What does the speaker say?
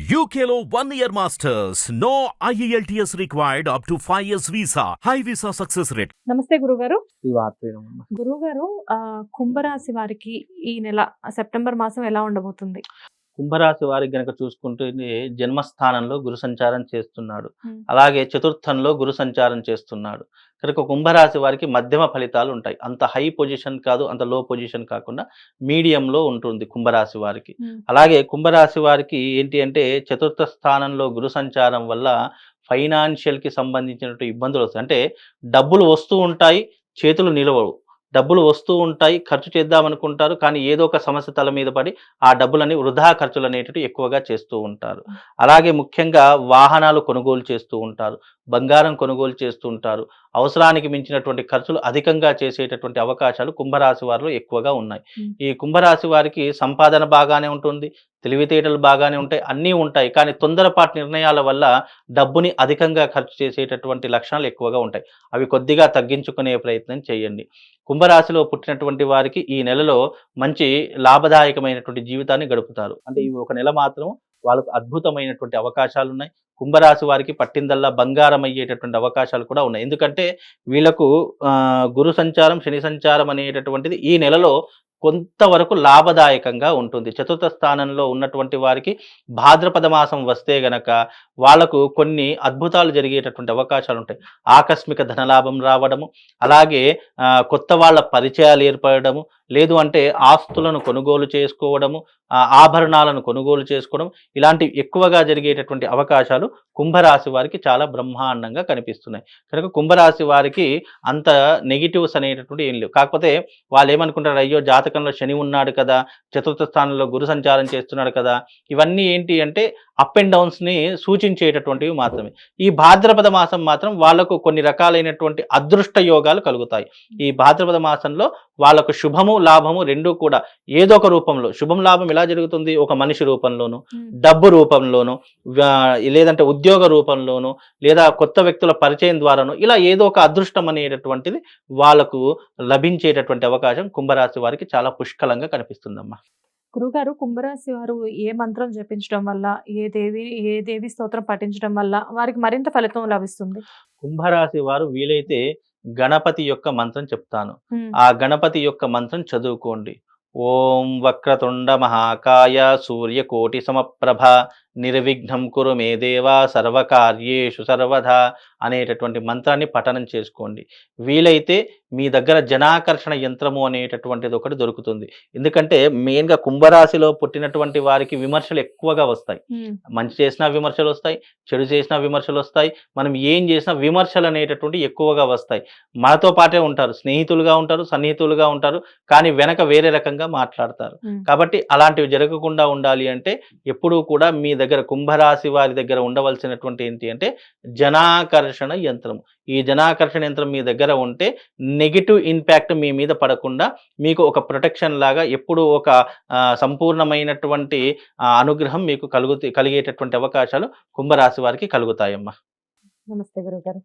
UKLO 1 year masters. No IELTS required up to 5 years visa. High visa success rate. నమస్తే గురుగారు. శ్రీవాత్రేనమ్మ. గురుగారు కుంభరాశి వారికి ఈ నెల సెప్టెంబర్ మాసం ఎలా ఉండబోతుంది? కుంభరాశి వారికి గనక చూసుకుంటే జన్మస్థానంలో గురు సంచారం చేస్తున్నాడు, Hmm. అలాగే చతుర్థంలో గురు సంచారం చేస్తున్నాడు. కనుక కుంభరాశి వారికి మధ్యమ ఫలితాలు ఉంటాయి. అంత హై పొజిషన్ కాదు, అంత లో పొజిషన్ కాకుండా మీడియంలో ఉంటుంది కుంభరాశి వారికి. Hmm. అలాగే కుంభరాశి వారికి ఏంటి అంటే చతుర్థ స్థానంలో గురు సంచారం వల్ల ఫైనాన్షియల్కి సంబంధించినటువంటి ఇబ్బందులు వస్తాయి. అంటే డబ్బులు వస్తూ ఉంటాయి, చేతులు నిలవవు. డబ్బులు వస్తూ ఉంటాయి, ఖర్చు చేద్దామనుకుంటారు, కానీ ఏదో ఒక సమస్య తల మీద పడి ఆ డబ్బులని వృధా ఖర్చులు అనేటివి ఎక్కువగా చేస్తూ ఉంటారు. అలాగే ముఖ్యంగా వాహనాలు కొనుగోలు చేస్తూ ఉంటారు, బంగారం కొనుగోలు చేస్తూ ఉంటారు. అవసరానికి మించినటువంటి ఖర్చులు అధికంగా చేసేటటువంటి అవకాశాలు కుంభరాశి వారిలో ఎక్కువగా ఉన్నాయి. ఈ కుంభరాశి వారికి సంపాదన బాగానే ఉంటుంది, తెలివితేటలు బాగానే ఉంటాయి, అన్నీ ఉంటాయి, కానీ తొందరపాటు నిర్ణయాల వల్ల డబ్బుని అధికంగా ఖర్చు చేసేటటువంటి లక్షణాలు ఎక్కువగా ఉంటాయి. అవి కొద్దిగా తగ్గించుకునే ప్రయత్నం చేయండి. కుంభరాశిలో పుట్టినటువంటి వారికి ఈ నెలలో మంచి లాభదాయకమైనటువంటి జీవితాన్ని గడుపుతారు. అంటే ఈ ఒక నెల మాత్రం వాళ్ళకు అద్భుతమైనటువంటి అవకాశాలు ఉన్నాయి. కుంభరాశి వారికి పట్టిందల్లా బంగారం అయ్యేటటువంటి అవకాశాలు కూడా ఉన్నాయి. ఎందుకంటే వీళ్ళకు గురు సంచారం, శని సంచారం అనేటటువంటిది ఈ నెలలో కొంతవరకు లాభదాయకంగా ఉంటుంది. చతుర్థ స్థానంలో ఉన్నటువంటి వారికి భాద్రపద మాసం వస్తే గనక వాళ్లకు కొన్ని అద్భుతాలు జరిగేటటువంటి అవకాశాలు ఉంటాయి. ఆకస్మిక ధనలాభం రావడము, అలాగే కొత్త వాళ్ళ పరిచయాలు ఏర్పడము, లేదు అంటే ఆస్తులను కొనుగోలు చేసుకోవడము, ఆభరణాలను కొనుగోలు చేసుకోవడం, ఇలాంటివి ఎక్కువగా జరిగేటటువంటి అవకాశాలు కుంభరాశి వారికి చాలా బ్రహ్మాండంగా కనిపిస్తున్నాయి. కనుక కుంభరాశి వారికి అంత నెగిటివ్స్ అనేటటువంటి ఏం లేవు. కాకపోతే వాళ్ళు ఏమనుకుంటారు, అయ్యో జాతకంలో శని ఉన్నాడు కదా, చతుర్థ స్థానంలో గురు సంచారం చేస్తున్నాడు కదా, ఇవన్నీ ఏంటి అంటే అప్ అండ్ డౌన్స్ని సూచించేటటువంటివి మాత్రమే. ఈ భాద్రపద మాసం మాత్రం వాళ్లకు కొన్ని రకాలైనటువంటి అదృష్ట యోగాలు కలుగుతాయి. ఈ భాద్రపద మాసంలో వాళ్ళకు శుభము లాభము రెండూ కూడా ఏదో ఒక రూపంలో, శుభం లాభం ఎలా జరుగుతుంది, ఒక మనిషి రూపంలోను, డబ్బు రూపంలోను, లేదంటే ఉద్యోగ రూపంలోను, లేదా కొత్త వ్యక్తుల పరిచయం ద్వారాను, ఇలా ఏదో ఒక అదృష్టం అనేటటువంటిది వాళ్ళకు లభించేటటువంటి అవకాశం కుంభరాశి వారికి చాలా పుష్కలంగా కనిపిస్తుందమ్మా. గురుగారు, కుంభరాశి వారు ఏ మంత్రం జపించడం వల్ల, ఏ దేవి స్తోత్రం పఠించడం వల్ల వారికి మరింత ఫలితం లభిస్తుంది? కుంభరాశి వారు వీలైతే గణపతి యొక్క మంత్రం చెప్తాను. ఆ గణపతి యొక్క మంత్రం చదువుకోండి. ఓం వక్రతుండ మహాకాయ సూర్యకోటి సమప్రభ నిర్విఘ్నం కురు మే దేవా సర్వకార్యేషు సర్వదా అనేటటువంటి మంత్రాన్ని పఠనం చేసుకోండి. వీలైతే మీ దగ్గర జనాకర్షణ యంత్రము అనేటటువంటిది ఒకటి దొరుకుతుంది. ఎందుకంటే మెయిన్గా కుంభరాశిలో పుట్టినటువంటి వారికి విమర్శలు ఎక్కువగా వస్తాయి. మంచి చేసినా విమర్శలు వస్తాయి, చెడు చేసినా విమర్శలు వస్తాయి, మనం ఏం చేసినా విమర్శలు అనేటటువంటి ఎక్కువగా వస్తాయి. మనతో పాటే ఉంటారు, స్నేహితులుగా ఉంటారు, సన్నిహితులుగా ఉంటారు, కానీ వెనక వేరే రకంగా మాట్లాడతారు. కాబట్టి అలాంటివి జరగకుండా ఉండాలి అంటే ఎప్పుడూ కూడా మీ దగ్గర కుంభరాశి వారి దగ్గర ఉండవలసినటువంటి ఏంటి అంటే జనాకర్షణ యంత్రం. ఈ జనాకర్షణ యంత్రం మీ దగ్గర ఉంటే నెగిటివ్ ఇంపాక్ట్ మీ మీద పడకుండా మీకు ఒక ప్రొటెక్షన్ లాగా ఎప్పుడు ఒక సంపూర్ణమైనటువంటి అనుగ్రహం మీకు కలిగేటటువంటి అవకాశాలు కుంభరాశి వారికి కలుగుతాయమ్మా. నమస్తే గురుగారు.